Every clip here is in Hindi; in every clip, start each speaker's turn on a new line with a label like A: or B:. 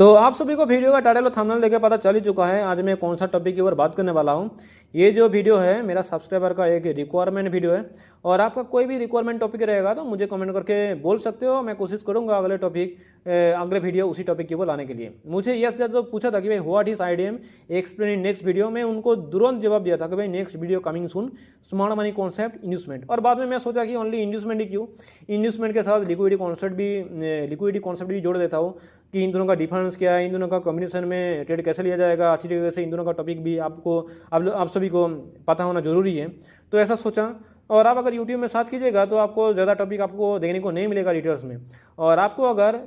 A: तो आप सभी को वीडियो का टाइटल और थंबनेल देकर पता चल ही चुका है आज मैं कौन सा टॉपिक के ऊपर बात करने वाला हूं। ये जो वीडियो है मेरा सब्सक्राइबर का एक रिक्वायरमेंट वीडियो है और आपका कोई भी रिक्वायरमेंट टॉपिक रहेगा तो मुझे कमेंट करके बोल सकते हो। मैं कोशिश करूंगा अगले वीडियो उसी टॉपिक के ऊपर लाने के लिए। मुझे यस जो पूछा था कि भाई what is IDM explain in next video, मैं उनको तुरंत जवाब दिया था कि भाई next video coming soon, smart money concept investment. और बाद में मैं सोचा कि ओनली इन्वेस्टमेंट ही क्यों, इन्वेस्टमेंट के साथ लिक्विडिटी कॉन्सेप्ट भी जोड़ देता हूँ कि इन दोनों का डिफरेंस क्या है, इन दोनों का कॉम्बिनेशन में ट्रेड कैसे लिया जाएगा अच्छी तरीके से। इन दोनों का टॉपिक भी आप सभी को पता होना जरूरी है, तो ऐसा सोचा। और आप अगर यूट्यूब में सर्च कीजिएगा तो आपको ज़्यादा टॉपिक आपको देखने को नहीं मिलेगा डिटेल्स में। और आपको अगर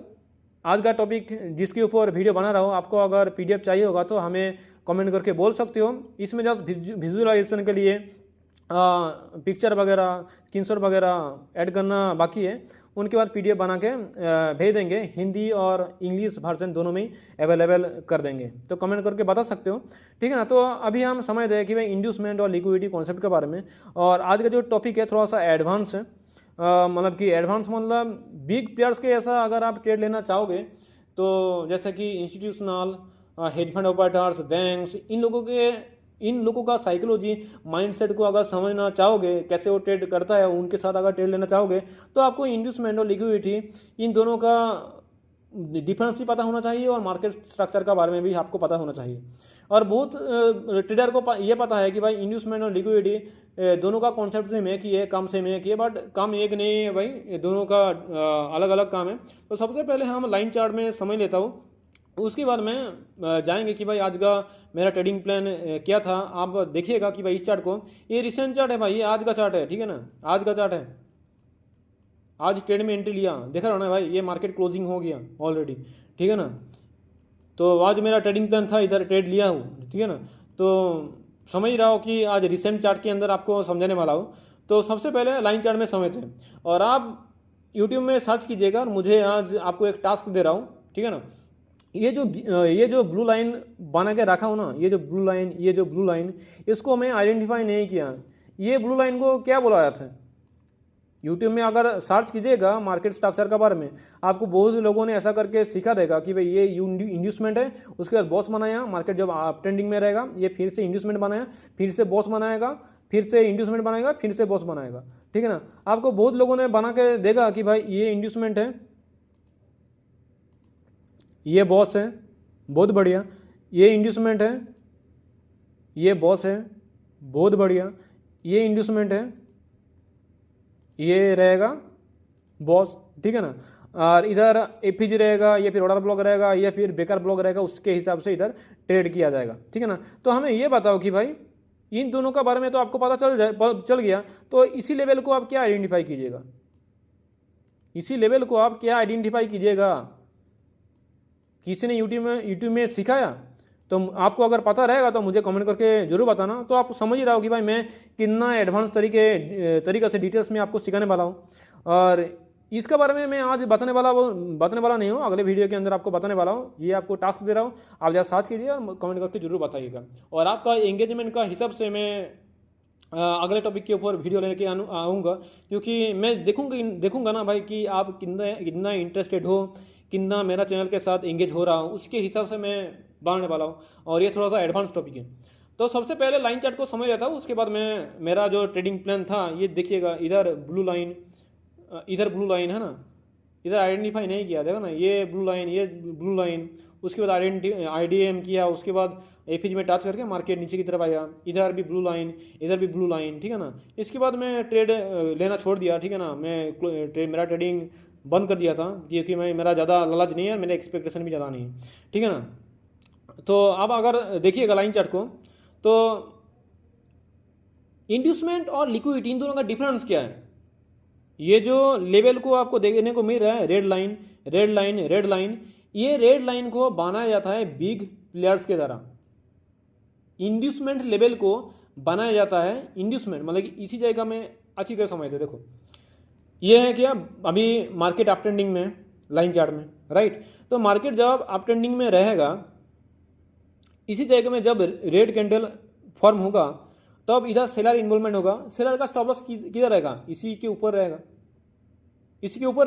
A: आज का टॉपिक जिसके ऊपर वीडियो बना रहा हूँ आपको अगर पीडीएफ चाहिए होगा तो हमें कमेंट करके बोल सकते हो। इसमें जस्ट विजुअलाइजेशन के लिए पिक्चर वगैरह स्क्रीनशॉट वगैरह ऐड करना बाकी है, उनके बाद पीडीएफ बना के भेज देंगे। हिंदी और इंग्लिश वर्जन दोनों में अवेलेबल कर देंगे, तो कमेंट करके बता सकते हो, ठीक है ना। तो अभी हम समझ रहे हैं कि भाई इंड्यूसमेंट और लिक्विडिटी कॉन्सेप्ट के बारे में। और आज का जो टॉपिक है थोड़ा सा एडवांस है, मतलब कि एडवांस मतलब बिग प्लेयर्स के ऐसा अगर आप ट्रेड लेना चाहोगे तो जैसे कि institutional hedge fund operators, banks, इन लोगों का साइकोलॉजी माइंडसेट को अगर समझना चाहोगे, कैसे वो ट्रेड करता है, उनके साथ अगर ट्रेड लेना चाहोगे तो आपको इंड्यूसमेंट और लिक्विडिटी इन दोनों का डिफरेंस भी पता होना चाहिए और मार्केट स्ट्रक्चर का बारे में भी आपको पता होना चाहिए। और बहुत ट्रेडर को ये पता है कि भाई इंड्यूसमेंट और लिक्विडिटी दोनों का कॉन्सेप्ट सेम एक ही है, काम सेम एक ही है, बट काम एक नहीं है भाई, दोनों का अलग अलग काम है। तो सबसे पहले हम लाइन चार्ट में समझ लेता हूँ, उसके बाद में जाएंगे कि भाई आज का मेरा ट्रेडिंग प्लान क्या था। आप देखिएगा कि भाई इस चार्ट को, ये रिसेंट चार्ट है भाई, ये आज का चार्ट है, ठीक है ना, आज का चार्ट है। आज ट्रेड में एंट्री लिया, देख रहा हो ना भाई, ये मार्केट क्लोजिंग हो गया ऑलरेडी, ठीक है ना। तो आज मेरा ट्रेडिंग प्लान था, इधर ट्रेड लिया हूँ, ठीक है ना। तो समझ रहा हो कि आज रिसेंट चार्ट के अंदर आपको समझाने वाला हूँ। तो सबसे पहले लाइन चार्ट में समझते हैं और आप यूट्यूब में सर्च कीजिएगा। और मुझे आज आपको एक टास्क दे रहा हूँ, ठीक है ना। ये जो ब्लू लाइन बना के रखा हूँ ना, ये जो ब्लू लाइन इसको मैं आइडेंटिफाई नहीं किया। ये ब्लू लाइन को क्या बोला जाता है? यूट्यूब में अगर सर्च कीजिएगा मार्केट स्ट्रक्चर के बारे में, आपको बहुत से लोगों ने ऐसा करके सिखा देगा कि भाई ये इंड्यूसमेंट है, उसके बाद बॉस बनाया, मार्केट जब अप ट्रेंडिंग में रहेगा ये फिर से इंड्यूसमेंट बनाया, फिर से बॉस बनाएगा, फिर से इंड्यूसमेंट बनाएगा, फिर से बॉस बनाएगा, ठीक है ना। आपको बहुत लोगों ने बना के देगा कि भाई ये इंड्यूसमेंट है, ये बॉस है, बहुत बढ़िया, ये इंड्यूसमेंट है, ये बॉस है, बहुत बढ़िया, ये इंड्यूसमेंट है, ये रहेगा बॉस, ठीक है ना। और इधर एफपीजी रहेगा, ये फिर ऑर्डर ब्लॉक रहेगा, या फिर बेकार ब्लॉक रहेगा, उसके हिसाब से इधर ट्रेड किया जाएगा, ठीक है ना। तो हमें ये बताओ कि भाई इन दोनों का बारे में तो आपको पता चल गया, तो इसी लेवल को आप क्या आइडेंटिफाई कीजिएगा, इसी लेवल को आप क्या आइडेंटिफाई कीजिएगा। किसी ने यूट्यूब में सिखाया? तो आपको अगर पता रहेगा तो मुझे कमेंट करके जरूर बताना। तो आप समझ ही रहा हो कि भाई मैं कितना एडवांस तरीके से डिटेल्स में आपको सिखाने वाला हूँ। और इसके बारे में मैं आज बताने वाला नहीं हूँ, अगले वीडियो के अंदर आपको बताने वाला हूँ। ये आपको टास्क दे रहा हूँ, आप जरा सर्च कीजिए और कमेंट करके जरूर बताइएगा। और आपका एंगेजमेंट का हिसाब से मैं अगले टॉपिक के ऊपर वीडियो लेके आऊँगा, क्योंकि मैं देखूंगा ना भाई कि आप कितना इंटरेस्टेड हो, कितना मेरा चैनल के साथ एंगेज हो रहा हूँ, उसके हिसाब से मैं बनाने वाला हूँ। और ये थोड़ा सा एडवांस टॉपिक है। तो सबसे पहले लाइन चार्ट को समझ लेता हूँ, उसके बाद मैं मेरा जो ट्रेडिंग प्लान था, ये देखिएगा, इधर ब्लू लाइन है ना, इधर आइडेंटिफाई नहीं किया, देखो ना, ये ब्लू लाइन, उसके बाद आईडीएम किया, उसके बाद एफपीजी में टच करके मार्केट नीचे की तरफ आया, इधर भी ब्लू लाइन, इधर भी ब्लू लाइन, ठीक है ना। इसके बाद मैं ट्रेड लेना छोड़ दिया, ठीक है ना, मेरा ट्रेडिंग बंद कर दिया था, क्योंकि मेरा ज़्यादा लालच नहीं है, मेरे एक्सपेक्टेशन भी ज़्यादा नहीं है, ठीक है ना। तो अब अगर देखिएगा लाइन चार्ट को, तो इंड्यूसमेंट और लिक्विडिटी इन दोनों का डिफरेंस क्या है? ये जो लेवल को आपको देखने को मिल रहा है, रेड लाइन, ये रेड लाइन को बनाया जाता है बिग प्लेयर्स के द्वारा। इंड्यूसमेंट लेवल को बनाया जाता है, इंड्यूसमेंट मतलब कि इसी जगह में अच्छी तरह समझते, देखो ये है क्या, अभी मार्केट अप ट्रेंडिंग में लाइन चार्ट में, राइट। तो मार्केट जब अप ट्रेंडिंग में रहेगा, इसी जगह में जब रेड कैंडल फॉर्म होगा तब इधर सेलर इन्वॉल्वमेंट होगा। सेलर का स्टॉप लॉस किधर रहेगा? इसी के ऊपर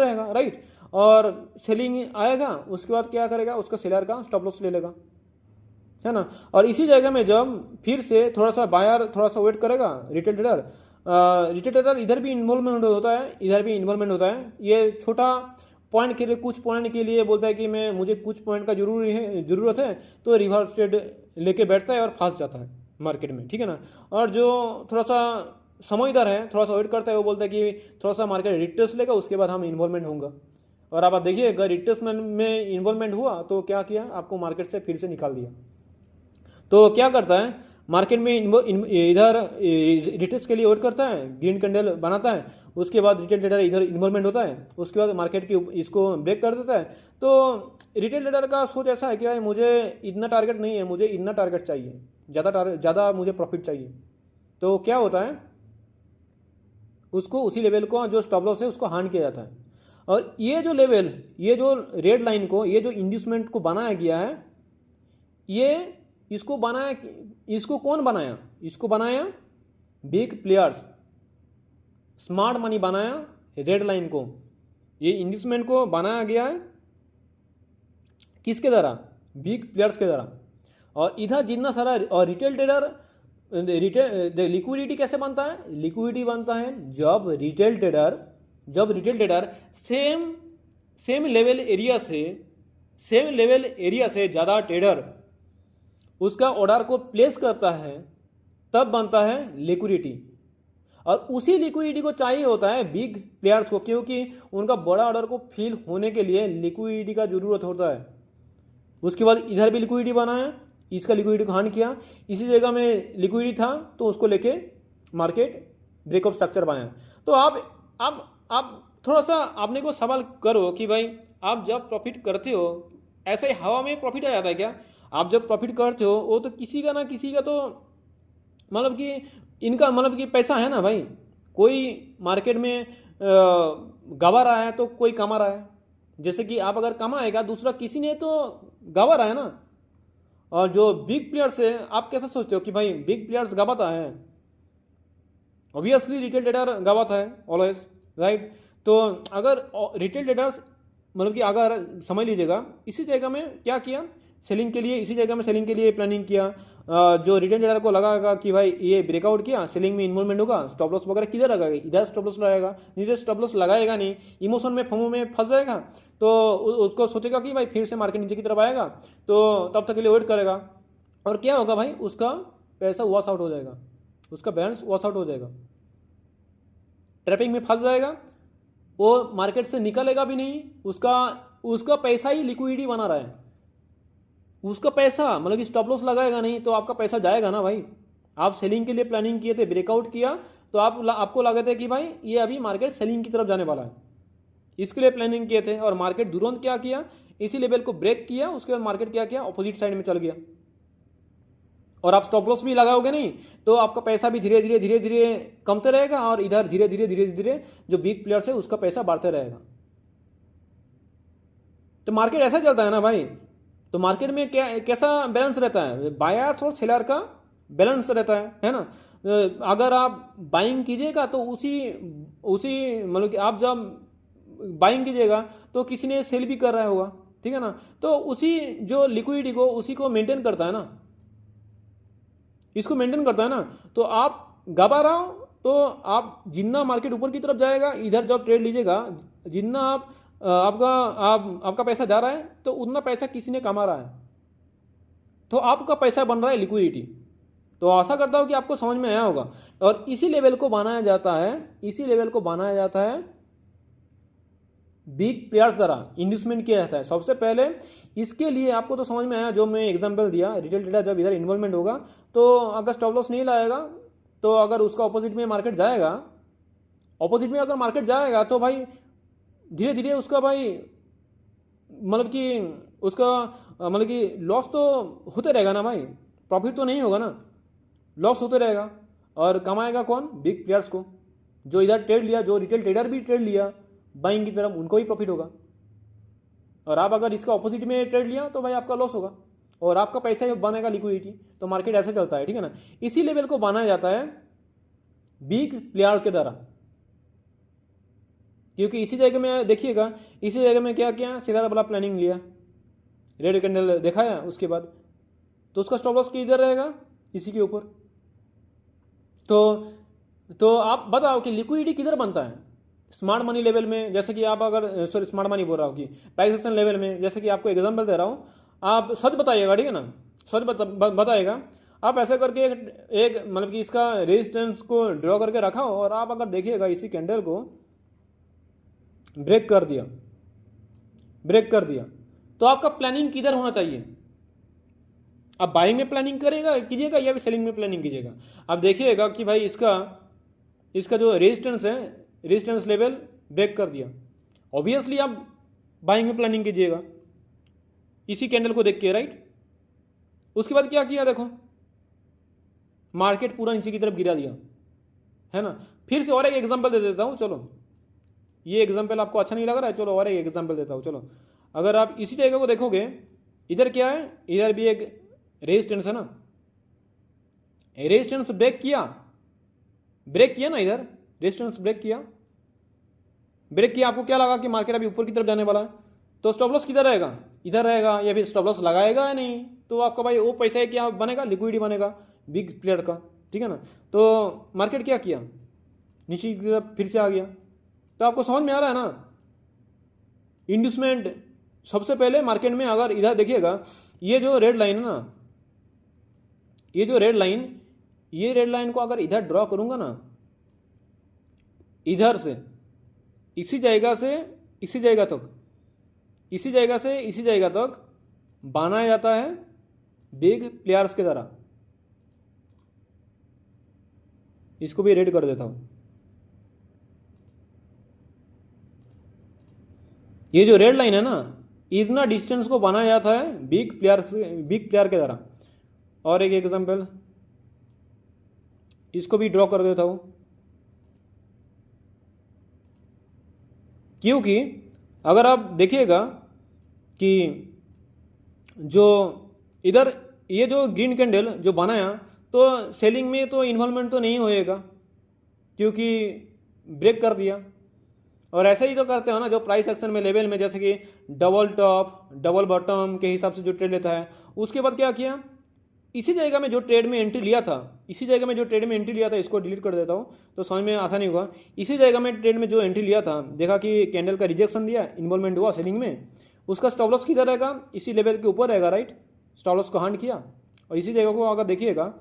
A: रहेगा, राइट। और सेलिंग आएगा, उसके बाद क्या करेगा, उसका सेलर का स्टॉप लॉस ले लेगा, है ना। और इसी जगह में जब फिर से थोड़ा सा बायर थोड़ा सा वेट करेगा, रिटेल ट्रेडर इधर भी इन्वॉल्वमेंट होता है, इधर भी इन्वॉल्वमेंट होता है। ये छोटा पॉइंट के लिए, कुछ पॉइंट के लिए बोलता है कि मुझे कुछ पॉइंट का ज़रूरत है, तो रिवर्स ट्रेड लेके बैठता है और फंस जाता है मार्केट में, ठीक है ना। और जो थोड़ा सा समझदार है, थोड़ा सा वेट करता है, वो बोलता है कि थोड़ा सा मार्केट रिटेस्ट लेगा, उसके बाद हम इन्वॉल्वमेंट होंगे। और आप देखिए, अगर रिटेस्ट में इन्वॉल्वमेंट हुआ तो क्या किया, आपको मार्केट से फिर से निकाल दिया। तो क्या करता है, मार्केट में इधर रिटेस्ट के लिए वेट करता है, ग्रीन कैंडल बनाता है, उसके बाद रिटेल ट्रेडर इधर इन्वॉल्वमेंट होता है, उसके बाद मार्केट की इसको ब्रेक कर देता है। तो रिटेल ट्रेडर का सोच ऐसा है कि भाई मुझे इतना टारगेट नहीं है, मुझे इतना टारगेट चाहिए, ज़्यादा मुझे प्रॉफिट चाहिए। तो क्या होता है, उसको उसी लेवल को जो स्टॉप लॉस है उसको हार्ड किया जाता है। और ये जो लेवल, ये जो रेड लाइन को, ये जो इंड्यूसमेंट को बनाया गया है, इसको कौन बनाया, इसको बनाया बिग प्लेयर्स, स्मार्ट मनी बनाया रेड लाइन को। ये इंड्यूसमेंट को बनाया गया है किसके द्वारा, बिग प्लेयर्स के द्वारा। और इधर जितना सारा, और रिटेल ट्रेडर, लिक्विडिटी कैसे बनता है, लिक्विडिटी बनता है जब retail trader same level area से ज़्यादा ट्रेडर उसका ऑर्डर को प्लेस करता है, तब बनता है लिक्विडिटी। और उसी लिक्विडिटी को चाहिए होता है बिग प्लेयर्स को, क्योंकि उनका बड़ा ऑर्डर को फिल होने के लिए लिक्विडिटी का जरूरत होता है। उसके बाद इधर भी लिक्विडिटी बनाया, इसका लिक्विडिटी को हार्ड किया, इसी जगह में लिक्विडिटी था तो उसको लेके मार्केट ब्रेकअप स्ट्रक्चर बनाया। तो आप थोड़ा सा आपने को सवाल करो कि भाई आप जब प्रॉफिट करते हो, ऐसे हवा में प्रॉफिट आ जाता है क्या? आप जब प्रॉफिट करते हो वो तो किसी का ना किसी का तो मतलब कि इनका मतलब कि पैसा है ना भाई। कोई मार्केट में गवा रहा है तो कोई कमा रहा है। जैसे कि आप अगर कमाएगा, दूसरा किसी ने तो गवा रहा है ना। और जो बिग प्लेयर्स है, आप कैसे सोचते हो कि भाई बिग प्लेयर्स गवाता है? ऑब्वियसली रिटेल ट्रेडर गवाता है ऑलवेज, राइट। तो अगर रिटेल ट्रेडर्स मतलब कि अगर समझ लीजिएगा, इसी जगह में क्या किया, सेलिंग के लिए, इसी जगह में सेलिंग के लिए प्लानिंग किया। जो रिटेल ट्रेडर को लगाएगा कि भाई ये ब्रेकआउट किया, सेलिंग में इन्वॉल्वमेंट होगा, स्टॉप लॉस वगैरह किधर लगाएगा, इधर स्टॉप लॉस लगाएगा। नीचे स्टॉप लॉस लगाएगा नहीं, इमोशन में, फमो में फंस जाएगा, तो उसको सोचेगा कि भाई फिर से मार्केट नीचे की तरफ आएगा, तो तब तक के लिए वेट करेगा। और क्या होगा भाई, उसका पैसा वॉश आउट हो जाएगा, उसका बैलेंस वॉश आउट हो जाएगा, ट्रैपिंग में फंस जाएगा, वो मार्केट से निकलेगा भी नहीं। उसका पैसा ही लिक्विडिटी बना रहा है, उसका पैसा मतलब कि स्टॉप लॉस लगाएगा नहीं तो आपका पैसा जाएगा ना भाई। आप सेलिंग के लिए प्लानिंग किए थे, ब्रेकआउट किया, तो आपको लगा था कि भाई ये अभी मार्केट सेलिंग की तरफ जाने वाला है, इसके लिए प्लानिंग किए थे। और मार्केट तुरंत क्या किया, इसी लेवल को ब्रेक किया, उसके बाद मार्केट क्या किया, अपोजिट साइड में चल गया। और आप स्टॉप लॉस भी लगाओगे नहीं तो आपका पैसा भी धीरे धीरे कमते रहेगा, और इधर धीरे धीरे जो बिग प्लेयर्स है उसका पैसा बढ़ते रहेगा। तो मार्केट ऐसा चलता है ना भाई। तो मार्केट में कैसा बैलेंस रहता है, बायर्स और सेलर का बैलेंस रहता है ना। अगर आप बाइंग कीजिएगा तो उसी मतलब कि आप जब बाइंग कीजिएगा तो किसी ने सेल भी कर रहा होगा, ठीक है ना। तो उसी जो लिक्विडिटी को उसी को मेंटेन करता है ना, इसको मेंटेन करता है ना। तो आप गवा रहा हो तो आप जितना मार्केट ऊपर की तरफ जाएगा, इधर जब ट्रेड लीजिएगा, जितना आपका पैसा जा रहा है तो उतना पैसा किसी ने कमा रहा है, तो आपका पैसा बन रहा है लिक्विडिटी। तो आशा करता हूं कि आपको समझ में आया होगा। और इसी लेवल को बनाया जाता है बिग प्लेयर्स द्वारा इंड्यूसमेंट किया जाता है। सबसे पहले इसके लिए आपको तो समझ में आया, जो मैं एग्जांपल दिया, रिटेल ट्रेडर जब इधर इन्वॉल्वमेंट होगा तो अगर स्टॉप लॉस नहीं लाएगा, तो अगर उसका ऑपोजिट में मार्केट जाएगा, तो भाई धीरे धीरे उसका भाई मतलब कि लॉस तो होते रहेगा ना भाई, प्रॉफिट तो नहीं होगा ना, लॉस होते रहेगा। और कमाएगा कौन, बिग प्लेयर्स को, जो इधर ट्रेड लिया, जो रिटेल ट्रेडर भी ट्रेड लिया बाइंग की तरफ, उनको ही प्रॉफिट होगा। और आप अगर इसका ऑपोजिट में ट्रेड लिया तो भाई आपका लॉस होगा, और आपका पैसा बनेगा लिक्विडिटी। तो मार्केट ऐसे चलता है, ठीक है ना। इसी लेवल को बनाया जाता है बिग प्लेयर के द्वारा, क्योंकि इसी जगह में देखिएगा, इसी जगह में क्या किया, सीधा वाला प्लानिंग लिया, रेड कैंडल दिखाया, उसके बाद तो उसका स्टॉप लॉस किधर रहेगा, इसी के ऊपर। तो आप बताओ कि लिक्विडिटी किधर बनता है, स्मार्ट मनी लेवल में, जैसे कि आप अगर सॉरी स्मार्ट मनी बोल रहा हूँ कि प्राइस एक्शन लेवल में, जैसे कि आपको एग्जांपल दे रहा हूँ, आप सच बताइएगा, ठीक है ना, सच बताइएगा। आप ऐसे करके एक मतलब कि इसका रेजिस्टेंस को ड्रॉ करके रखा हो, और आप अगर देखिएगा इसी कैंडल को ब्रेक कर दिया, तो आपका प्लानिंग किधर होना चाहिए, आप बाइंग में प्लानिंग कीजिएगा या फिर सेलिंग में प्लानिंग कीजिएगा। आप देखिएगा कि भाई इसका जो रेजिस्टेंस है, रेजिस्टेंस लेवल ब्रेक कर दिया, ऑब्वियसली आप बाइंग में प्लानिंग कीजिएगा इसी कैंडल को देख के, राइट। उसके बाद क्या किया, देखो मार्केट पूरा नीचे की तरफ गिरा दिया, है ना। फिर से और एक एग्जांपल दे देता हूँ, चलो ये एग्जांपल आपको अच्छा नहीं लग रहा है, चलो और एक एग्जांपल देता हूँ। चलो अगर आप इसी जगह को देखोगे, इधर क्या है, इधर भी एक रेजिस्टेंस है ना, रेजिस्टेंस ब्रेक किया ना, इधर रेजिस्टेंस ब्रेक किया, आपको क्या लगा कि मार्केट अभी ऊपर की तरफ जाने वाला है, तो स्टॉप लॉस किधर रहेगा, इधर रहेगा, या फिर स्टॉप लॉस लगाएगा या नहीं, तो आपका भाई वो पैसा है क्या बनेगा, लिक्विडिटी बनेगा बिग प्लेयर का, ठीक है ना। तो मार्केट क्या किया, नीचे की तरफ फिर से आ गया। तो आपको समझ में आ रहा है ना, इंड्यूसमेंट सबसे पहले मार्केट में, अगर इधर देखिएगा, ये जो रेड लाइन है ना, ये रेड लाइन को अगर इधर ड्रॉ करूंगा ना, इधर से इसी जगह तक बनाया जाता है बिग प्लेयर्स के द्वारा। इसको भी रेड कर देता हूं, ये जो रेड लाइन है ना, इतना डिस्टेंस को बनाया जाता है बिग प्लेयर के द्वारा। और एक एग्जांपल इसको भी ड्रॉ कर देता हूं, क्योंकि अगर आप देखिएगा कि जो इधर ये जो ग्रीन कैंडल जो बनाया, तो सेलिंग में तो इन्वॉल्वमेंट तो नहीं होएगा, क्योंकि ब्रेक कर दिया। और ऐसे ही तो करते हो ना, जो प्राइस एक्शन में लेवल में, जैसे कि डबल टॉप डबल बॉटम के हिसाब से जो ट्रेड लेता है, उसके बाद क्या किया, इसी जगह में जो ट्रेड में एंट्री लिया था, इसको डिलीट कर देता हूँ तो समझ में आसानी होगा। इसी जगह में ट्रेड में जो एंट्री लिया था, देखा कि कैंडल का रिजेक्शन दिया, इन्वॉल्वमेंट हुआ सेलिंग में, उसका स्टॉप लॉस किधर रहेगा, इसी लेवल के ऊपर रहेगा, राइट। स्टॉप लॉस को हंट किया, और इसी जगह को अगर देखिएगा,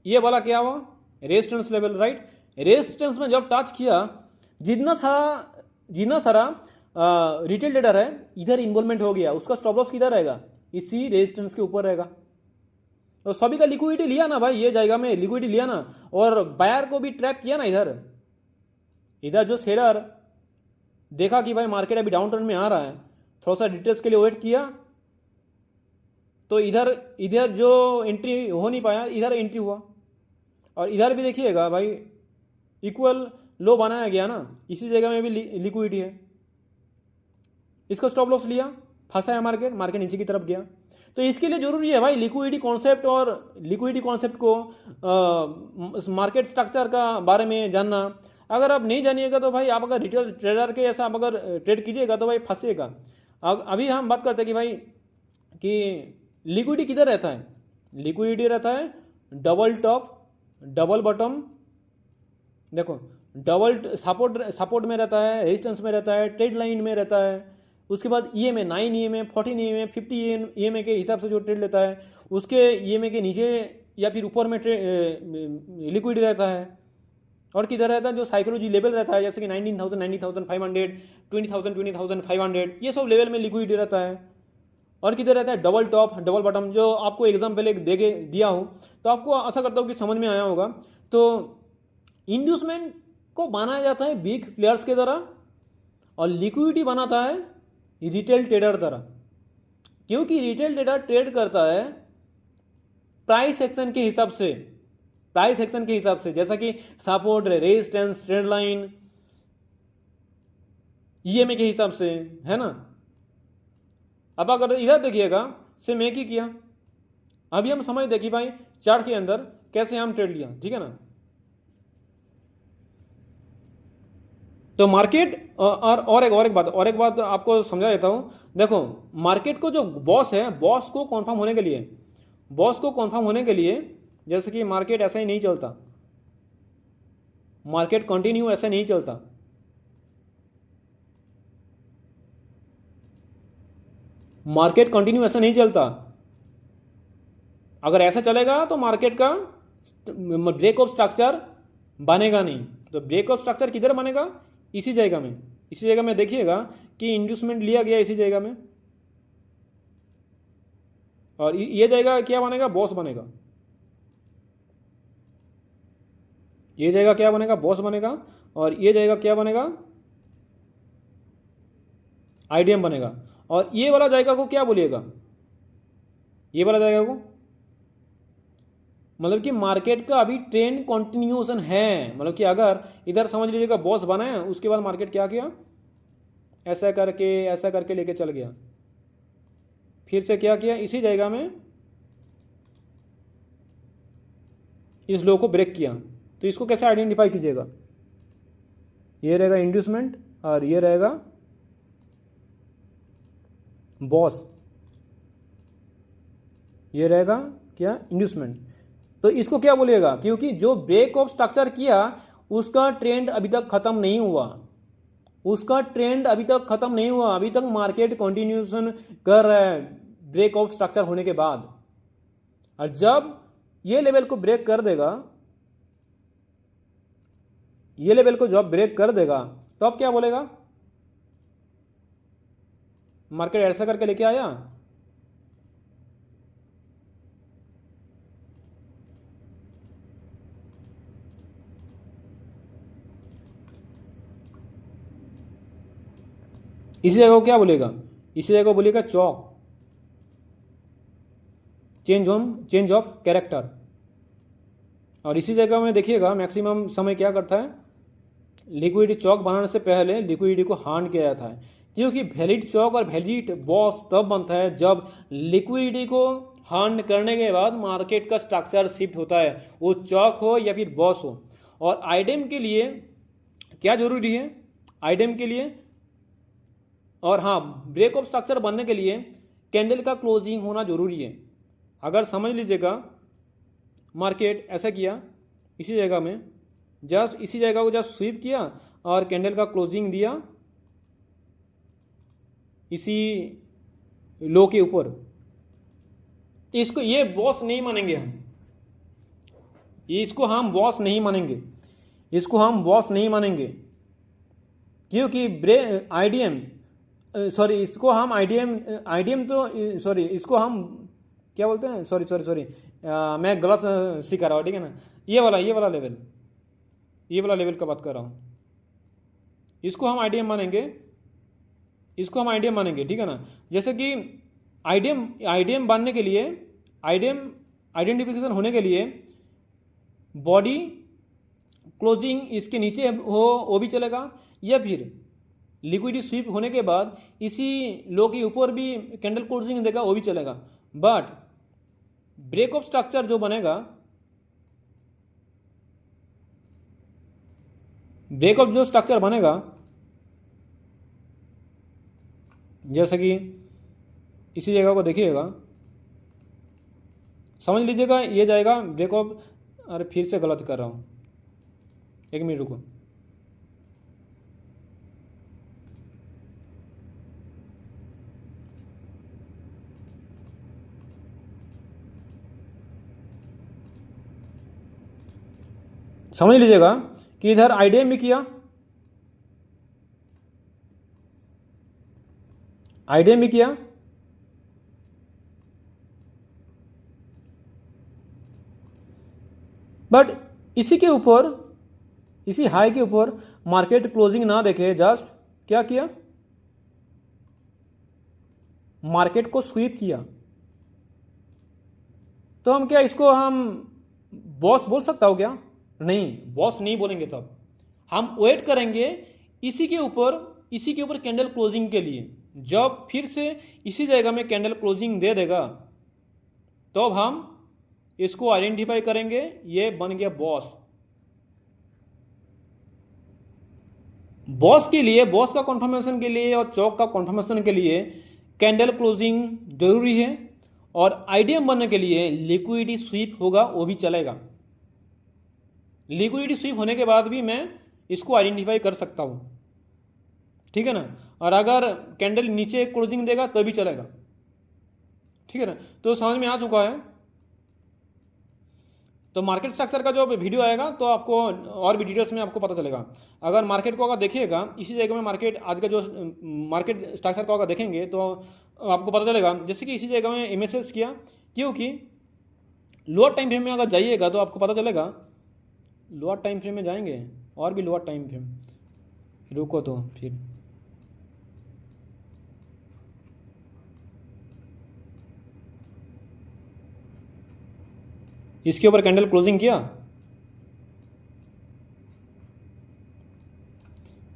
A: ये वाला क्या हुआ, रेजिस्टेंस लेवल, राइट। रेजिस्टेंस में जब टच किया, जितना सारा रिटेल ट्रेडर है इधर इन्वॉल्वमेंट हो गया, उसका स्टॉप लॉस किधर रहेगा, इसी रेजिस्टेंस के ऊपर रहेगा। तो सभी का लिक्विडिटी लिया ना भाई, ये जाएगा में लिक्विडिटी लिया ना, और बायर को भी ट्रैप किया ना। इधर जो सेलर देखा कि भाई मार्केट अभी डाउन टर्न में आ रहा है, थोड़ा सा डिटेल्स के लिए वेट किया, तो इधर जो एंट्री हो नहीं पाया, इधर एंट्री हुआ। और इधर भी देखिएगा भाई, इक्वल लो बनाया गया ना, इसी जगह में भी लिक्विडिटी है, इसका स्टॉप लॉस लिया, फंसाया मार्केट नीचे की तरफ गया। तो इसके लिए जरूरी है भाई लिक्विडिटी कॉन्सेप्ट, और लिक्विडिटी कॉन्सेप्ट को मार्केट स्ट्रक्चर का बारे में जानना। अगर आप नहीं जानिएगा तो भाई, आप अगर रिटेल ट्रेडर के ऐसा आप अगर ट्रेड कीजिएगा तो भाई फंसेगा। अभी हम बात करते हैं कि भाई कि लिक्विडिटी किधर रहता है, लिक्विडिटी रहता है डबल टॉप डबल बॉटम, देखो डबल सपोर्ट में रहता है, रेजिस्टेंस में रहता है, ट्रेड लाइन में रहता है। उसके बाद ईएमए 9 ईएमए 14 ईएमए 50 ईएमए के हिसाब से जो ट्रेड लेता है, उसके ईएमए के नीचे या फिर ऊपर में लिक्विड रहता है। और किधर रहता है, जो साइकोलॉजी लेवल रहता है, जैसे कि 19,000 90,500 20,000 20,500, ये सब लेवल में लिक्विड रहता है। और किधर रहता है, डबल टॉप डबल बॉटम, जो आपको एग्जाम्पल एक देके दिया हूँ, तो आपको आशा करता हूँ कि समझ में आया होगा। तो इंड्यूसमेंट को बनाया जाता है बिग प्लेयर्स के द्वारा, और लिक्विडिटी बनाता है रिटेल ट्रेडर द्वारा, क्योंकि रिटेल ट्रेडर ट्रेड करता है प्राइस एक्शन के हिसाब से, जैसा कि support resistance trend line EMA के हिसाब से, है ना। अब अगर इधर देखिएगा, सेम एक ही किया। अभी हम समझ देखिए भाई चार्ट के अंदर कैसे हम ट्रेड लिया, ठीक है ना। तो मार्केट और एक बात आपको समझा देता हूँ। देखो, मार्केट को जो बॉस है, बॉस को कन्फर्म होने के लिए जैसे कि मार्केट ऐसा ही नहीं चलता, मार्केट कंटिन्यू ऐसा नहीं चलता। मार्केट कंटिन्यू ऐसा नहीं चलता। अगर ऐसा चलेगा तो मार्केट का ब्रेक ऑफ स्ट्रक्चर बनेगा नहीं। तो ब्रेक ऑफ स्ट्रक्चर किधर बनेगा? इसी जगह में देखिएगा कि इंड्यूसमेंट लिया गया इसी जगह में, और ये जगह क्या बनेगा? बॉस बनेगा। ये जगह क्या बनेगा? बॉस बनेगा। और ये जगह क्या बनेगा? आईडीएम बनेगा। और ये वाला जायगा को क्या बोलिएगा? ये वाला जायगा को मतलब कि मार्केट का अभी ट्रेंड कंटिन्यूएशन है। मतलब कि अगर इधर समझ लीजिएगा बॉस बना है, उसके बाद मार्केट क्या किया? ऐसा करके लेके चल गया। फिर से क्या किया? इसी जगह में इस लो को ब्रेक किया। तो इसको कैसे आइडेंटिफाई कीजिएगा? ये रहेगा इंड्यूसमेंट और ये रहेगा बॉस। ये रहेगा क्या? इंड्यूसमेंट। तो इसको क्या बोलिएगा? क्योंकि जो ब्रेक ऑफ स्ट्रक्चर किया उसका ट्रेंड अभी तक खत्म नहीं हुआ, अभी तक मार्केट कंटिन्यूएशन कर रहा है ब्रेक ऑफ स्ट्रक्चर होने के बाद। और जब ये लेवल को ब्रेक कर देगा, तो अब क्या बोलेगा? मार्केट ऐसा करके लेके आया, इसी जगह को क्या बोलेगा? इसी जगह को बोलेगा चौक, चेंज ऑफ कैरेक्टर। और इसी जगह में देखिएगा मैक्सिमम समय क्या करता है? लिक्विडिटी चौक बनाने से पहले लिक्विडिटी को हार्न किया जाता है, क्योंकि वैलिड चौक और वैलिड बॉस तब बनता है जब लिक्विडिटी को हार्न करने के बाद मार्केट का स्ट्रक्चर शिफ्ट होता है, वो चौक हो या फिर बॉस हो। और आइडेम के लिए क्या जरूरी है? आइडेम के लिए और हाँ, ब्रेक ऑफ स्ट्रक्चर बनने के लिए कैंडल का क्लोजिंग होना जरूरी है। अगर समझ लीजिएगा मार्केट ऐसा किया, इसी जगह में इसी जगह को जस्ट स्वीप किया और कैंडल का क्लोजिंग दिया इसी लो के ऊपर, इसको ये बॉस नहीं मानेंगे हम। इसको हम बॉस नहीं मानेंगे, क्योंकि आईडीएम सॉरी इसको हम आईडीएम तो सॉरी इसको हम क्या बोलते हैं? सॉरी मैं गलत सिखा रहा हूँ, ठीक है ना। ये वाला लेवल का बात कर रहा हूँ। इसको हम आईडीएम मानेंगे, ठीक है ना। जैसे कि आईडीएम बनने के लिए, आईडीएम आइडेंटिफिकेशन होने के लिए बॉडी क्लोजिंग इसके नीचे हो वो भी चलेगा, या फिर लिक्विडिटी स्वीप होने के बाद इसी लो के ऊपर भी कैंडल क्लोजिंग देगा, वो भी चलेगा। बट ब्रेक ऑफ स्ट्रक्चर जो बनेगा, जैसे कि इसी जगह को देखिएगा, समझ लीजिएगा ये जाएगा ब्रेक ऑफ। अरे फिर से गलत कर रहा हूँ, एक मिनट रुको। समझ लीजिएगा कि इधर आईडीएम भी किया, बट इसी के ऊपर, इसी हाई के ऊपर मार्केट क्लोजिंग ना देखे, जस्ट क्या किया? मार्केट को स्वीप किया। तो हम क्या इसको हम बॉस बोल सकता हो क्या? नहीं, बॉस नहीं बोलेंगे। तब हम वेट करेंगे इसी के ऊपर कैंडल क्लोजिंग के लिए। जब फिर से इसी जगह में कैंडल क्लोजिंग दे देगा, तब हम इसको आइडेंटिफाई करेंगे, ये बन गया बॉस। बॉस के लिए, बॉस का कॉन्फर्मेशन के लिए और चौक का कॉन्फर्मेशन के लिए कैंडल क्लोजिंग जरूरी है, और आईडीएम बनने के लिए लिक्विडिटी स्वीप होगा, वो भी चलेगा। लिक्विडिटी स्वीप होने के बाद भी मैं इसको आइडेंटिफाई कर सकता हूँ, ठीक है ना। और अगर कैंडल नीचे क्लोजिंग देगा तो भी चलेगा, ठीक है ना। तो समझ में आ चुका है। तो मार्केट स्ट्रक्चर का जो वीडियो आएगा तो आपको और भी डिटेल्स में आपको पता चलेगा। अगर मार्केट को अगर देखिएगा, इसी जगह में मार्केट आज का जो मार्केट स्ट्रक्चर को अगर देखेंगे तो आपको पता चलेगा, जैसे कि इसी जगह में एमएसएस किया, क्योंकि लोअर टाइम फ्रेम में अगर जाइएगा तो आपको पता चलेगा, लोअर टाइम फ्रेम में जाएंगे और भी लोअर टाइम फ्रेम, रुको तो फिर इसके ऊपर कैंडल क्लोजिंग किया,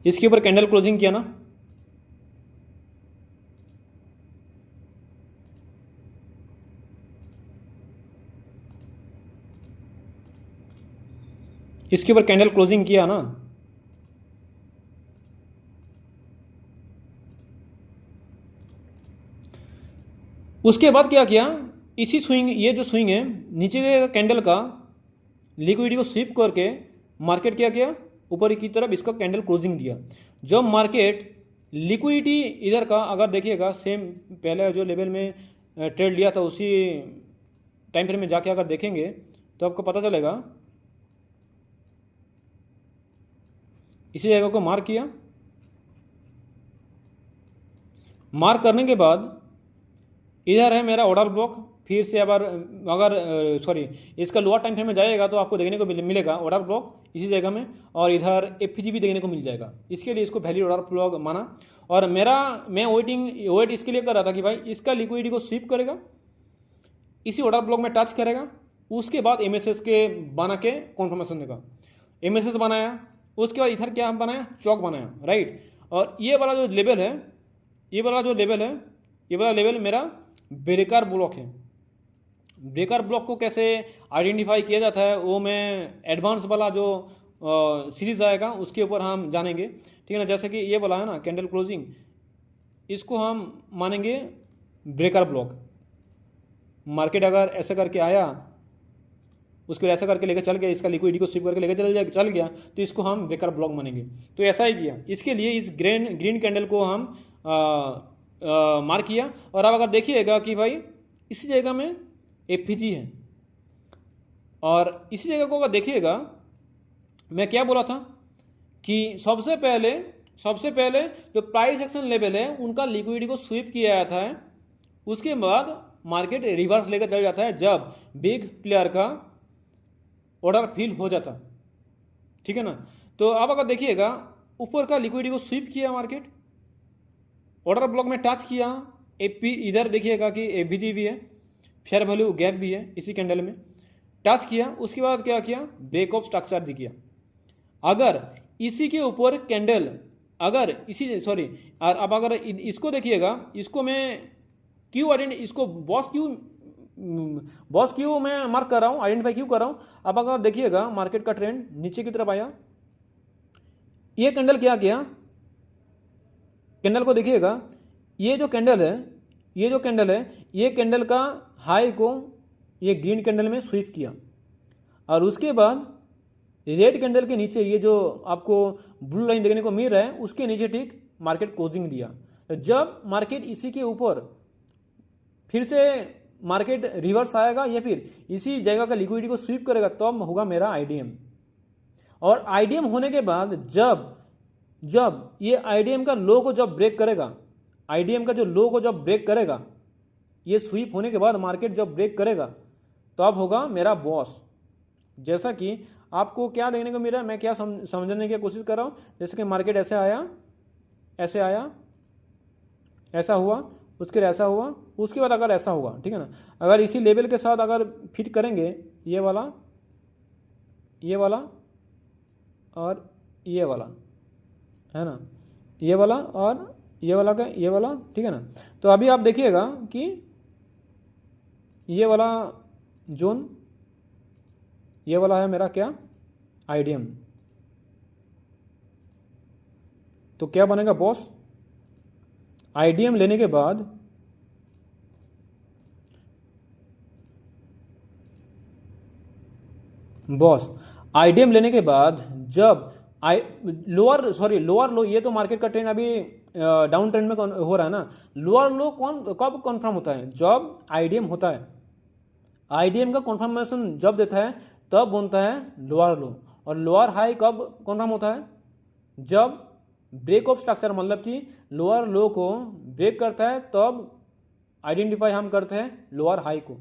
A: इसके ऊपर कैंडल क्लोजिंग किया ना, इसके ऊपर कैंडल क्लोजिंग किया ना, उसके बाद क्या किया, इसी स्विंग, ये जो स्विंग है नीचे के कैंडल का लिक्विडिटी को स्वीप करके मार्केट क्या किया, ऊपर की तरफ इसका कैंडल क्लोजिंग दिया। जब मार्केट लिक्विडिटी इधर का अगर देखिएगा, सेम पहले जो लेवल में ट्रेड लिया था उसी टाइम फ्रेम में जाके अगर देखेंगे तो आपको पता चलेगा, इसी जगह को मार्क किया, मार्क करने के बाद इधर है मेरा ऑर्डर ब्लॉक, फिर से अगर सॉरी इसका लोअर टाइम फ्रेम में जाएगा तो आपको देखने को मिलेगा ऑर्डर ब्लॉक इसी जगह में, और इधर एफपीजी भी देखने को मिल जाएगा। इसके लिए इसको वैलिड ऑर्डर ब्लॉक माना, और मैं वेट इसके लिए कर रहा था कि भाई इसका लिक्विडिटी को स्वीप करेगा, इसी ऑर्डर ब्लॉक में टच करेगा, उसके बाद एमएसएस के बना के कॉन्फर्मेशन देगा। एमएसएस बनाया, उसके बाद इधर क्या बनाया, चौक बनाया, राइट। और ये वाला जो लेवल है, ये वाला जो लेवल है, ये वाला लेवल मेरा ब्रेकर ब्लॉक है। ब्रेकर ब्लॉक को कैसे आइडेंटिफाई किया जाता है वो मैं एडवांस वाला जो सीरीज आएगा उसके ऊपर हम जानेंगे, ठीक है ना। जैसे कि ये वाला है ना कैंडल क्लोजिंग, इसको हम मानेंगे ब्रेकर ब्लॉक। मार्केट अगर ऐसा करके आया, उसको ऐसा करके लेकर चल गया, इसका लिक्विडिटी को स्वीप करके लेकर चल गया, तो इसको हम ब्रेकर ब्लॉक मानेंगे। तो ऐसा ही किया, इसके लिए इस ग्रीन कैंडल को हम मार्क किया। और अब अगर देखिएगा कि भाई इसी जगह में एफपीजी है, और इसी जगह को अगर देखिएगा, मैं क्या बोला था कि सबसे पहले जो प्राइस एक्शन लेवल है उनका लिक्विडिटी को स्वीप किया जाता है, उसके बाद मार्केट रिवर्स लेकर चल जाता है जब बिग प्लेयर का ऑर्डर फिल हो जाता, ठीक है ना। तो अब अगर देखिएगा ऊपर का लिक्विडिटी को स्वीप किया मार्केट, ऑर्डर ब्लॉक में टच किया, एपी इधर देखिएगा कि एफबीजी भी है, फेयर वैल्यू गैप भी है, इसी कैंडल में टच किया, उसके बाद क्या किया, ब्रेक ऑफ स्ट्रक्चर दी किया। अगर इसी के ऊपर कैंडल, अगर इसी सॉरी और अब अगर इसको देखिएगा, इसको मैं इसको बॉस क्यों मैं मार्क कर रहा हूँ, आइडेंटिफाई क्यों कर रहा हूँ। अब अगर देखिएगा मार्केट का ट्रेंड नीचे की तरफ आया, ये कैंडल क्या किया, कैंडल को देखिएगा, ये जो कैंडल है, ये कैंडल का हाई को ये ग्रीन कैंडल में स्वीप किया, और उसके बाद रेड कैंडल के नीचे ये जो आपको ब्लू लाइन देखने को मिल रहा है उसके नीचे ठीक मार्केट क्लोजिंग दिया। तो जब मार्केट इसी के ऊपर फिर से मार्केट रिवर्स आएगा या फिर इसी जगह का लिक्विडिटी को स्वीप करेगा तब होगा मेरा आईडीएम। और आईडीएम होने के बाद जब ये आईडीएम का लो को जब ब्रेक करेगा, आईडीएम का जो लो को जब ब्रेक करेगा, ये स्वीप होने के बाद मार्केट जब ब्रेक करेगा तो अब होगा मेरा बॉस। जैसा कि आपको क्या देखने को मिल रहा है, मैं क्या समझने की कोशिश कर रहा हूँ, जैसे कि मार्केट ऐसे आया, ऐसा हुआ, उसके ऐसा हुआ, उसके बाद अगर ऐसा हुआ, ठीक है ना। अगर इसी लेवल के साथ अगर फिट करेंगे ये वाला और ये वाला है ना, ये वाला और ये वाला का ये वाला, ठीक है ना। तो अभी आप देखिएगा कि ये वाला जोन, ये वाला है मेरा क्या, आईडीएम, तो क्या बनेगा बॉस, आईडीएम लेने के बाद बॉस आईडीएम लेने के बाद जब लोअर लो, ये तो मार्केट का ट्रेंड अभी डाउन ट्रेंड में हो रहा है ना। लोअर लो कब कन्फर्म होता है, जब आईडीएम होता है, आईडीएम का कन्फर्मेशन जब देता है तब बनता है लोअर लो। और लोअर हाई कब कन्फर्म होता है, जब ब्रेक ऑफ स्ट्रक्चर, मतलब कि लोअर लो को ब्रेक करता है तब आइडेंटिफाई हम करते हैं लोअर हाई को,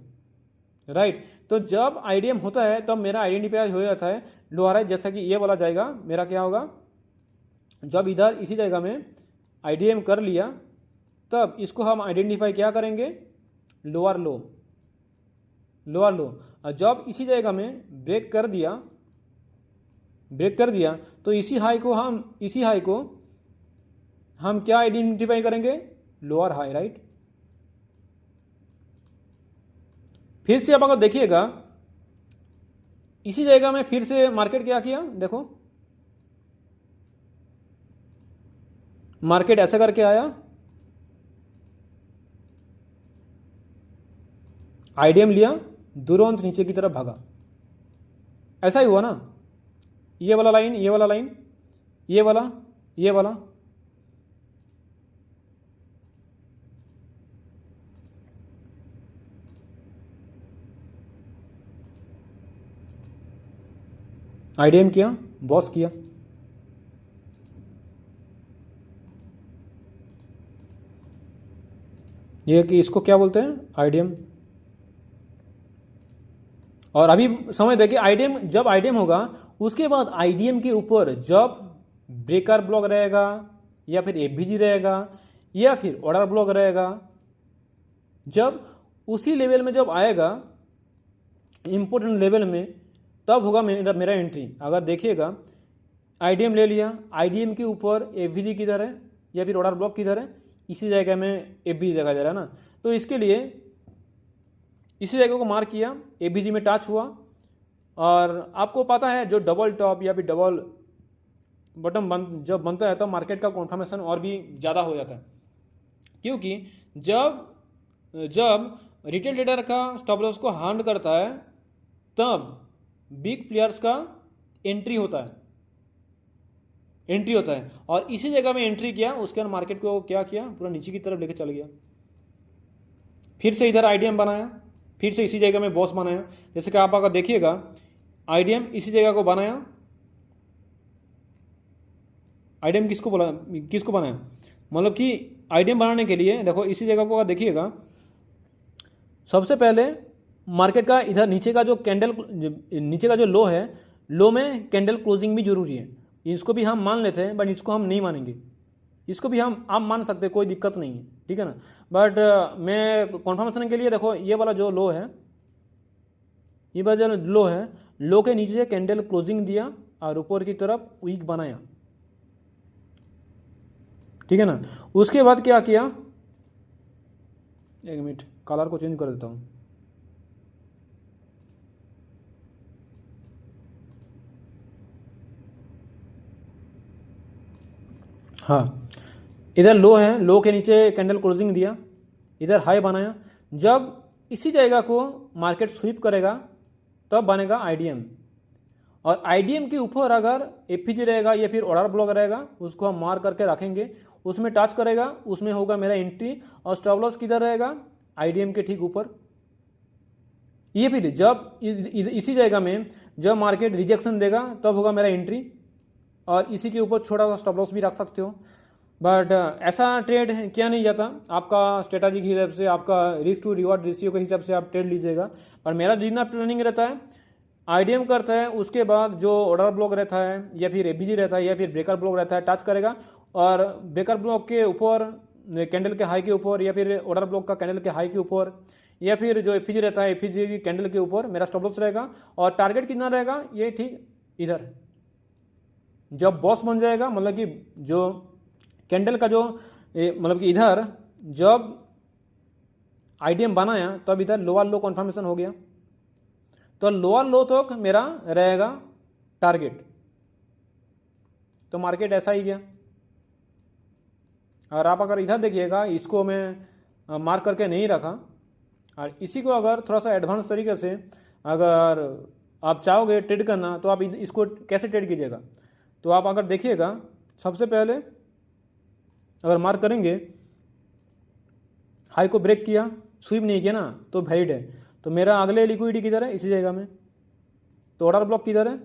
A: राइट। तो जब आईडीएम होता है तब मेरा आइडेंटिफाई हो जाता है लोअर हाई, जैसा कि ये वाला जाएगा मेरा क्या होगा, जब इधर इसी जगह में आईडीएम कर लिया तब इसको हम आइडेंटिफाई क्या करेंगे, लोअर लो, लोअर लो। और जब इसी जगह में ब्रेक कर दिया तो इसी हाई को हम क्या आइडेंटिफाई करेंगे, लोअर हाई, राइट। फिर से आप अगर देखिएगा इसी जगह में फिर से मार्केट क्या किया, देखो मार्केट ऐसा करके आया, आईडीएम लिया, तुरंत नीचे की तरफ भागा, ऐसा ही हुआ ना। ये वाला लाइन, ये वाला लाइन, ये वाला, ये वाला, आईडीएम किया, बॉस किया, ये कि इसको क्या बोलते हैं, आईडीएम। और अभी समझ देखिए आईडीएम, जब आईडीएम होगा उसके बाद आईडीएम के ऊपर जब ब्रेकर ब्लॉक रहेगा या फिर एफवीजी रहेगा या फिर ऑर्डर ब्लॉक रहेगा, जब उसी लेवल में जब आएगा इंपॉर्टेंट लेवल में तब होगा मेरा एंट्री। अगर देखिएगा आईडीएम ले लिया, आईडीएम के ऊपर एफवीजी किधर है या फिर ऑर्डर ब्लॉक किधर है, इसी जगह में एफवीजी दिखाई दे रहा है ना। तो इसके लिए इसी जगह को मार्क किया, एफवीजी में टच हुआ। और आपको पता है जो डबल टॉप या फिर डबल बटन जब बनता है तब मार्केट का कॉन्फर्मेशन और भी ज़्यादा हो जाता है, क्योंकि जब रिटेल ट्रेडर का स्टॉप लॉस को हार्ड करता है तब बिग प्लेयर्स का एंट्री होता है। और इसी जगह में एंट्री किया, उसके बाद मार्केट को क्या किया, पूरा नीचे की तरफ लेके चल गया। फिर से इधर आईडीएम बनाया, फिर से इसी जगह में बॉस बनाया। जैसे कि आप अगर देखिएगा आईडीएम इसी जगह को बनाया, आईडीएम किसको बनाया, मतलब कि आईडीएम बनाने के लिए देखो इसी जगह को अगर देखिएगा, सबसे पहले मार्केट का इधर नीचे का जो लो है, लो में कैंडल क्लोजिंग भी जरूरी है। इसको भी हम मान लेते हैं, बट इसको हम नहीं मानेंगे, इसको भी आप मान सकते हैं, कोई दिक्कत नहीं है, ठीक है ना। बट मैं कॉन्फर्मेशन के लिए देखो ये वाला जो लो है, ये वाला जो लो है, लो के नीचे कैंडल क्लोजिंग दिया और ऊपर की तरफ वीक बनाया, ठीक है ना। उसके बाद क्या किया, एक मिनट कलर को चेंज कर देता हूँ। हाँ, इधर लो है, लो के नीचे कैंडल क्लोजिंग दिया, इधर हाई बनाया। जब इसी जगह को मार्केट स्वीप करेगा तब बनेगा आईडीएम। और आईडीएम के ऊपर अगर एफवीजी रहेगा या फिर ऑर्डर ब्लॉक रहेगा, उसको हम मार्क करके रखेंगे, उसमें टच करेगा, उसमें होगा मेरा एंट्री। और स्टॉप लॉस किधर रहेगा, आईडीएम के ठीक ऊपर। ये फिर जब इसी जगह में जब मार्केट रिजेक्शन देगा तब होगा मेरा एंट्री। और इसी के ऊपर छोटा सा स्टॉप लॉस भी रख सकते हो, बट ऐसा ट्रेड किया नहीं जाता। आपका स्ट्रेटजी के हिसाब से, आपका रिस्क टू रिवॉर्ड रेशियो के हिसाब से आप ट्रेड लीजिएगा। और मेरा जितना प्लानिंग रहता है, आईडीएम करता है, उसके बाद जो ऑर्डर ब्लॉक रहता है या फिर एफवीजी रहता है या फिर ब्रेकर ब्लॉक रहता है, टच करेगा और ब्रेकर ब्लॉक के ऊपर कैंडल के हाई के ऊपर या फिर ऑर्डर ब्लॉक का कैंडल के हाई के ऊपर या फिर जो एफवीजी रहता है एफवीजी की कैंडल के ऊपर मेरा स्टॉप लॉस रहेगा। और टारगेट कितना रहेगा, ये ठीक इधर जब बॉस बन जाएगा, मतलब कि जो कैंडल का जो मतलब कि इधर जब आईडीएम बनाया तब इधर लोअर लो कन्फर्मेशन हो गया, तो लोअर लो तक मेरा रहेगा टारगेट। तो मार्केट ऐसा ही गया, और आप अगर इधर देखिएगा, इसको मैं मार्क करके नहीं रखा, और इसी को अगर थोड़ा सा एडवांस तरीके से अगर आप चाहोगे ट्रेड करना तो आप इसको कैसे ट्रेड कीजिएगा। तो आप अगर देखिएगा, सबसे पहले अगर मार्क करेंगे, हाई को ब्रेक किया, स्वीप नहीं किया ना, तो वैलिड है। तो मेरा अगले लिक्विडिटी किधर है, इसी जगह में। तो ऑर्डर ब्लॉक किधर है,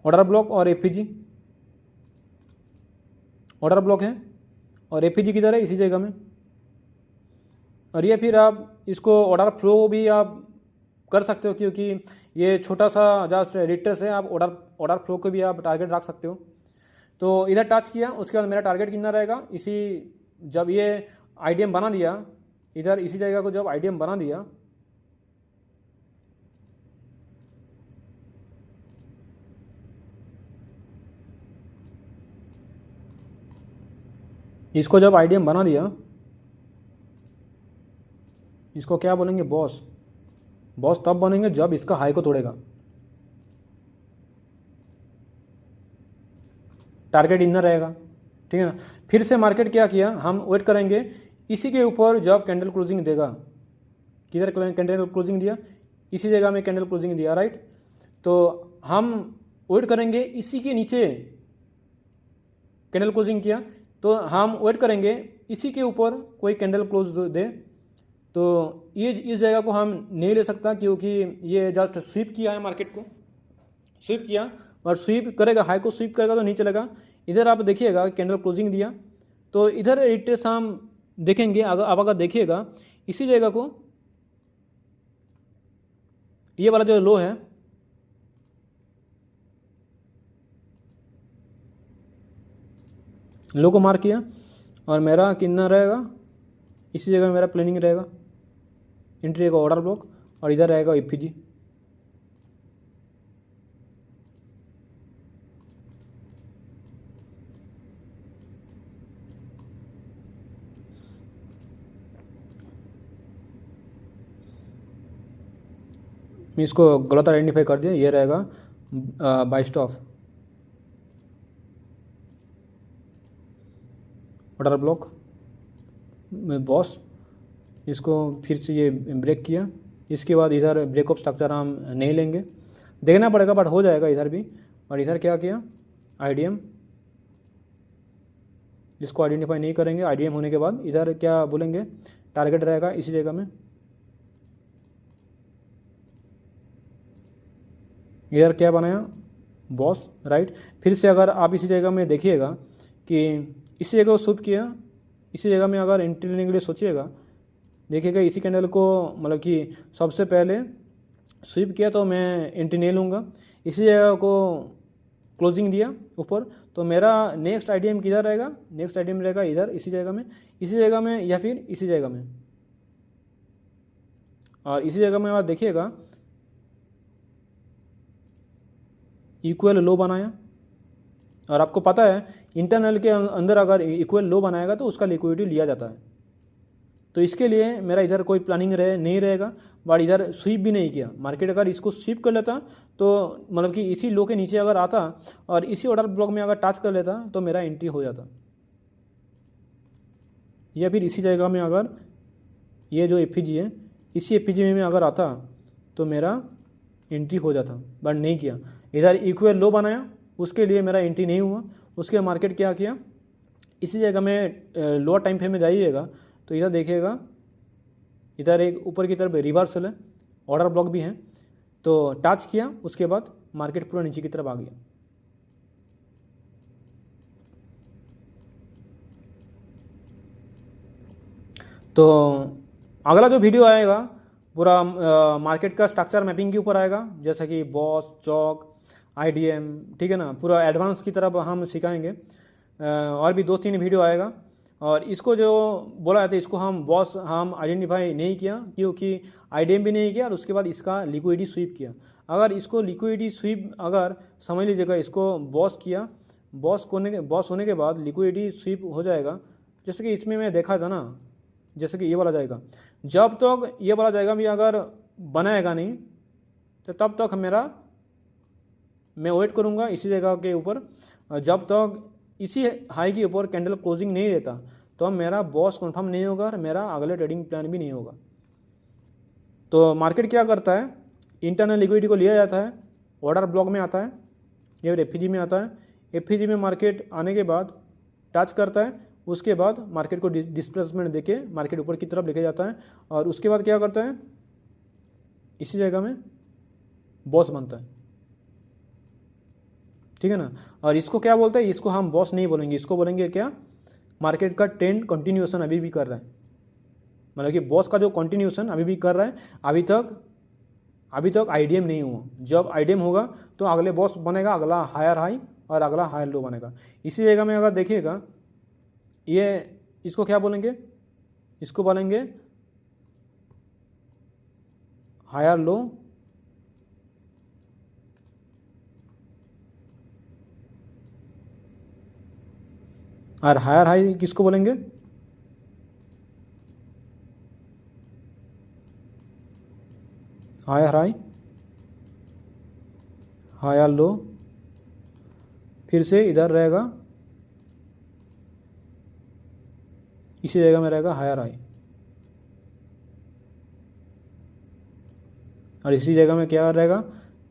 A: ऑर्डर ब्लॉक और एफपीजी, ऑर्डर ब्लॉक है और एफपीजी किधर है, इसी जगह में। और ये फिर आप इसको ऑर्डर फ्लो भी आप कर सकते हो, क्योंकि ये छोटा सा जस्ट रिट्रेस है, आप ऑर्डर फ्लो को भी आप टारगेट रख सकते हो। तो इधर टच किया, उसके बाद मेरा टारगेट कितना रहेगा, इसी जब ये आईडीएम बना दिया, इधर इसी जगह को जब आईडीएम बना दिया, इसको जब आईडीएम बना दिया, इसको क्या बोलेंगे, बॉस। बॉस तब बनेंगे जब इसका हाई को तोड़ेगा। टारगेट इनर रहेगा, ठीक है ना। फिर से मार्केट क्या किया, हम वेट करेंगे इसी के ऊपर जब कैंडल क्लोजिंग देगा। किधर कैंडल क्लोजिंग दिया, इसी जगह में कैंडल क्लोजिंग दिया, राइट। तो हम वेट करेंगे इसी के नीचे कैंडल क्लोजिंग किया, तो हम वेट करेंगे इसी के ऊपर कोई कैंडल क्लोज दे। तो ये इस जगह को हम नहीं ले सकता, क्योंकि ये जस्ट स्वीप किया है, मार्केट को स्वीप किया, और स्वीप करेगा, हाई को स्वीप करेगा तो नहीं चलेगा। इधर आप देखिएगा कैंडल क्लोजिंग दिया, तो इधर रिट्रेस हम देखेंगे। अगर देखिएगा इसी जगह को, ये वाला जो लो है, लो को मार्क किया, और मेरा कितना रहेगा, इसी जगह मेरा प्लानिंग रहेगा, एंट्री रहेगा ऑर्डर ब्लॉक, और इधर रहेगा एफपीजी। मैं इसको गलत आइडेंटिफाई कर दिया, ये रहेगा बाय स्टॉप, ऑर्डर ब्लॉक में बॉस। इसको फिर से ये ब्रेक किया, इसके बाद इधर ब्रेक ऑफ स्ट्रक्चर हम नहीं लेंगे, देखना पड़ेगा, बट हो जाएगा इधर भी। और इधर क्या किया, आईडीएम, इसको आइडेंटिफाई नहीं करेंगे। आईडीएम होने के बाद इधर क्या बोलेंगे, टारगेट रहेगा इसी जगह में। इधर क्या बनाया, बॉस, राइट। फिर से अगर आप इसी जगह में देखिएगा कि इसी जगह को स्वीप किया, इसी जगह में अगर एंट्री लेने के लिए सोचिएगा, देखिएगा इसी कैंडल को मतलब कि सबसे पहले स्वीप किया, तो मैं एंट्री नहीं लूँगा। इसी जगह को क्लोजिंग दिया ऊपर, तो मेरा नेक्स्ट आईडीएम किधर रहेगा, नेक्स्ट आईडीएम रहेगा इधर इसी जगह में, इसी जगह में, या फिर इसी जगह में। और इसी जगह में आप देखिएगा इक्वल लो बनाया, और आपको पता है इंटरनल के अंदर अगर इक्वल लो बनाएगा तो उसका लिक्विडिटी लिया जाता है। तो इसके लिए मेरा इधर कोई प्लानिंग नहीं रहेगा, बट इधर स्वीप भी नहीं किया। मार्केट अगर इसको स्वीप कर लेता, तो मतलब कि इसी लो के नीचे अगर आता और इसी ऑर्डर ब्लॉक में अगर टच कर लेता, तो मेरा एंट्री हो जाता। या फिर इसी जगह में अगर ये जो एफपीजी है, इसी एफपीजी में अगर आता तो मेरा एंट्री हो जाता, बट नहीं किया। इधर इक्वल लो बनाया, उसके लिए मेरा एंट्री नहीं हुआ। उसके मार्केट क्या किया, इसी जगह में लोअर टाइम फ्रेम में जाइएगा तो इधर देखिएगा, इधर एक ऊपर की तरफ रिवर्सल है, ऑर्डर ब्लॉक भी है, तो टच किया, उसके बाद मार्केट पूरा नीचे की तरफ आ गया। तो अगला जो वीडियो आएगा पूरा मार्केट का स्ट्रक्चर मैपिंग के ऊपर आएगा, जैसा कि बॉस, चौक, आईडीएम, ठीक है ना, पूरा एडवांस की तरफ हम सिखाएंगे। और भी 2-3 वीडियो आएगा। और इसको जो बोला जाता है, इसको हम बॉस हम आइडेंटिफाई नहीं किया, क्योंकि आईडीएम भी नहीं किया, और उसके बाद इसका लिक्विडिटी स्वीप किया। अगर इसको लिक्विडिटी स्वीप अगर समझ लीजिएगा, इसको बॉस किया, बॉस होने के बाद लिक्विडिटी स्वीप हो जाएगा। जैसे कि इसमें मैं देखा था ना, जैसे कि ये वाला जाएगा, जब तक ये वाला जाएगा भी अगर बनाएगा नहीं, तो तब तक मैं वेट करूँगा इसी जगह के ऊपर। जब तक इसी हाई के ऊपर कैंडल क्लोजिंग नहीं देता तो मेरा बॉस कंफर्म नहीं होगा और मेरा अगले ट्रेडिंग प्लान भी नहीं होगा। तो मार्केट क्या करता है, इंटरनल लिक्विडिटी को लिया जाता है, ऑर्डर ब्लॉक में आता है या फिर एफईजी में आता है। एफईजी में मार्केट आने के बाद टच करता है, उसके बाद मार्केट को डिस्प्लेसमेंट देके मार्केट ऊपर की तरफ लेके जाता है और उसके बाद क्या करता है, इसी जगह में बॉस बनता है, ठीक है ना। और इसको क्या बोलते हैं, इसको हम बॉस नहीं बोलेंगे, इसको बोलेंगे क्या, मार्केट का ट्रेंड कंटिन्यूएशन अभी भी कर रहा है, मतलब कि बॉस का जो कंटिन्यूएशन अभी भी कर रहा है। अभी तक आईडीएम नहीं हुआ, जब आईडीएम होगा तो अगले बॉस बनेगा, अगला हायर हाई और अगला हायर लो बनेगा। इसी जगह में अगर देखिएगा, ये इसको क्या बोलेंगे, इसको बोलेंगे हायर लो और हायर हाई किसको बोलेंगे, हायर हाई हायर लो, फिर से इधर रहेगा, इसी जगह में रहेगा हायर हाई और इसी जगह में क्या रहेगा,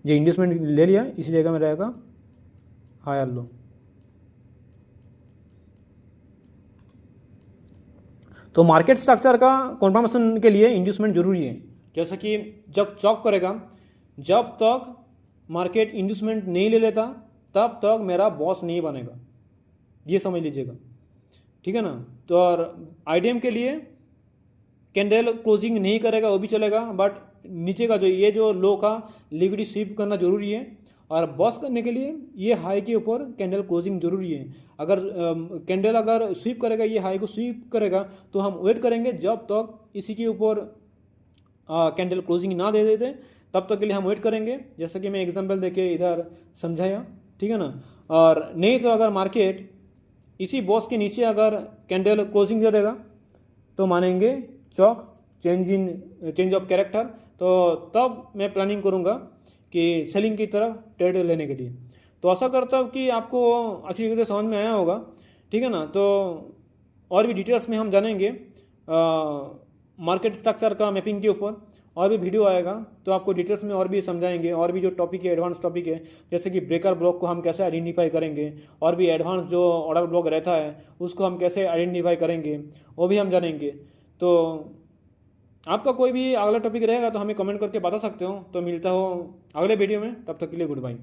A: जो इंड्यूसमेंट ले लिया इसी जगह में रहेगा हायर लो। तो मार्केट स्ट्रक्चर का कन्फर्मेशन के लिए इंड्यूसमेंट जरूरी है। जैसे कि जब चॉक करेगा, जब तक मार्केट इंड्यूसमेंट नहीं ले लेता तब तक मेरा बॉस नहीं बनेगा, ये समझ लीजिएगा, ठीक है ना। तो और आईडीएम के लिए कैंडल क्लोजिंग नहीं करेगा वो भी चलेगा, बट नीचे का जो ये जो लो का लिक्विडिटी स्वीप करना जरूरी है। और बॉस करने के लिए ये हाई के ऊपर कैंडल क्लोजिंग जरूरी है। अगर कैंडल अगर स्वीप करेगा, ये हाई को स्वीप करेगा, तो हम वेट करेंगे जब तक इसी के ऊपर कैंडल क्लोजिंग ना दे देते, तब तक के लिए हम वेट करेंगे। जैसे कि मैं एग्जांपल देके इधर समझाया, ठीक है ना। और नहीं तो अगर मार्केट इसी बॉस के नीचे अगर कैंडल क्लोजिंग दे देगा तो मानेंगे चौक चेंज ऑफ कैरेक्टर, तो तब मैं प्लानिंग करूँगा कि सेलिंग की तरफ ट्रेड लेने के लिए। तो आशा करता हूँ कि आपको अच्छी तरीके से समझ में आया होगा, ठीक है ना। तो और भी डिटेल्स में हम जानेंगे मार्केट स्ट्रक्चर का मैपिंग के ऊपर, और भी वीडियो आएगा तो आपको डिटेल्स में और भी समझाएंगे। और भी जो टॉपिक है, एडवांस टॉपिक है, जैसे कि ब्रेकर ब्लॉक को हम कैसे आइडेंटिफाई करेंगे, और भी एडवांस जो ऑर्डर ब्लॉक रहता है उसको हम कैसे आइडेंटिफाई करेंगे, वो भी हम जानेंगे। तो आपका कोई भी अगला टॉपिक रहेगा तो हमें कमेंट करके बता सकते हो। तो मिलता हो अगले वीडियो में, तब तक के लिए गुड बाय।